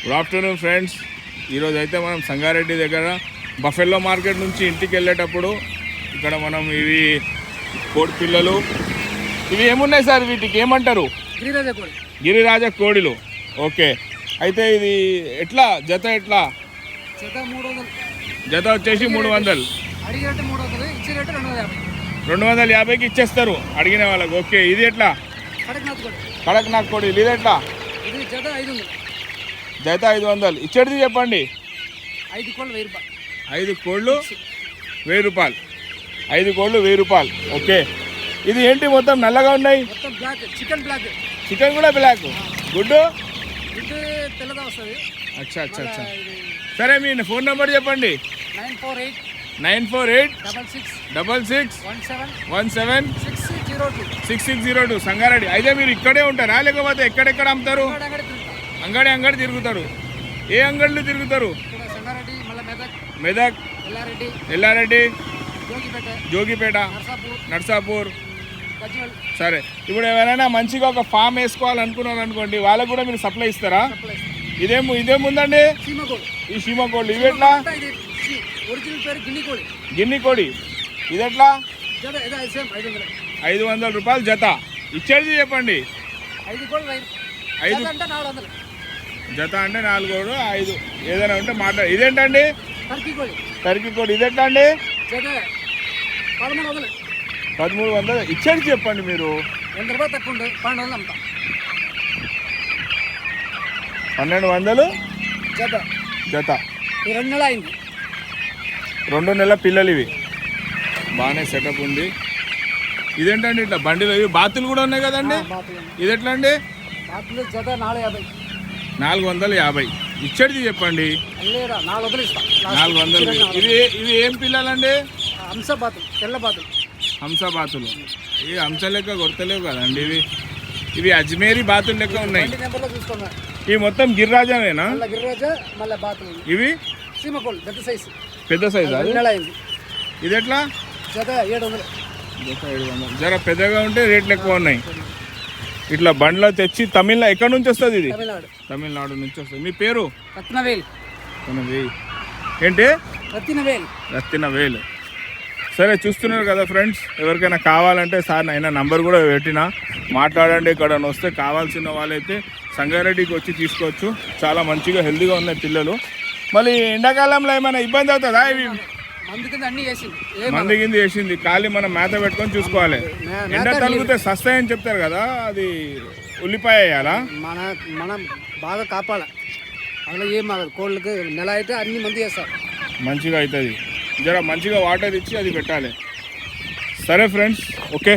Good afternoon friends. ఈరోజు అయితే మనం సంగారెడ్డి దగ్గర బఫెల్లో మార్కెట్ నుంచి ఇంటికి వెళ్ళేటప్పుడు ఇక్కడ మనం ఇవి కోడి పిల్లలు ఇవి ఏమున్నాయి సార్, వీటికి ఏమంటారు? గిరిరాజ కోడిలు. ఓకే, అయితే ఇది ఎట్లా జత? ఎట్లా జత వచ్చేసి 300. 250కి ఇచ్చేస్తారు అడిగిన వాళ్ళకి. ఓకే, ఇది ఎట్లా? కడక్నాథ్ కోడి. ఇది ఎట్లా? జత 500. ఇచ్చేది చెప్పండి. 5 కోళ్ళు 1000 రూపాయలు. 5 కోళ్ళు 1000 రూపాయలు. 5 కోళ్ళు 1000 రూపాయలు. ఓకే, ఇది ఏంటి మొత్తం నల్లగా ఉన్నాయి? చికెన్ కూడా బ్లాక్. గుడ్డు తెల్లగా వస్తుంది. అచ్చా అచ్చా అచ్చా. సరే, మీ ఫోన్ నెంబర్ చెప్పండి. 948 66 17 6602 సంగారెడ్డి. అయితే మీరు ఇక్కడే ఉంటారా లేకపోతే ఎక్కడెక్కడ అమ్ముతారు? అంగడి తిరుగుతారు. ఏ అంగళ్ళు తిరుగుతారు? మెదక్, ఎల్లారెడ్డి, జోగిపేట, నర్సాపూర్. సరే, ఇప్పుడు ఎవరైనా మంచిగా ఒక ఫామ్ వేసుకోవాలనుకున్నారు అనుకోండి, వాళ్ళకు కూడా మీరు సప్లై ఇస్తారా? ఇదేముందండి? ఈ సీమ కోళ్ళు. ఇవి ఎట్లా? గిన్ని కోడి. ఇది ఎట్లా? 500 రూపాయలు జత. ఇచ్చేది చెప్పండి. 5 జత అంటే 4 కోడు 5 ఏదైనా ఉంటే మాట్లాడు. ఇదేంటండి? టర్కీ కోడి. ఇది ఎట్లా అండి? 1300. ఇచ్చేది చెప్పండి మీరు. 1200 జత. 2 నెలల పిల్లలు ఇవి. బాగానే సెటప్ ఉంది. ఇదేంటండి ఇట్లా బండిలో? ఇవి బాతులు కూడా ఉన్నాయి కదండి. ఇది ఎట్లా అండి? 450. ఇచ్చేది చెప్పండి. 400. ఇవి ఏం పిల్లలండి? హంస బాతులు. ఇవి హంస లెక్క కొడతలేవు కదండి. ఇవి అజ్మేరీ బాతులు లెక్క ఉన్నాయి. ఇవి మొత్తం గిరిరాజమేనా? ఇవి పెద్ద సైజు. ఇది ఎట్లా? 700. జర పెద్దగా ఉంటే రేట్లు ఎక్కువ ఉన్నాయి. ఇట్లా బండ్లో తెచ్చి ఎక్కడి నుంచి వస్తుంది ఇది? తమిళనాడు నుంచి వస్తుంది. మీ పేరు? రత్నవేల్. ఏంటి? రత్నవేల్. సరే, చూస్తున్నారు కదా ఫ్రెండ్స్. ఎవరికైనా కావాలంటే సార్ అయినా నంబర్ కూడా పెట్టినా మాట్లాడండి. ఇక్కడ వస్తే కావాల్సిన వాళ్ళైతే సంగారెడ్డికి వచ్చి తీసుకోవచ్చు. చాలా మంచిగా హెల్తీగా ఉన్నాయి పిల్లలు. మళ్ళీ ఎండాకాలంలో ఏమైనా ఇబ్బంది అవుతుందా? ఇవి మంది కింద వేసింది. ఖాళీ మనం మేత పెట్టుకొని చూసుకోవాలి. ఎండ తగిలితే సస్తాయని చెప్తారు కదా, అది ఉల్లిపాయ వేయాలా? మనం బాగా కాపాడాలి. అలా ఏం కోళ్ళకి నెల అయితే అన్ని మంది చేస్తారు. మంచిగా అవుతుంది. జర మంచిగా వాటర్ ఇచ్చి అది పెట్టాలి. సరే ఫ్రెండ్స్, ఓకే.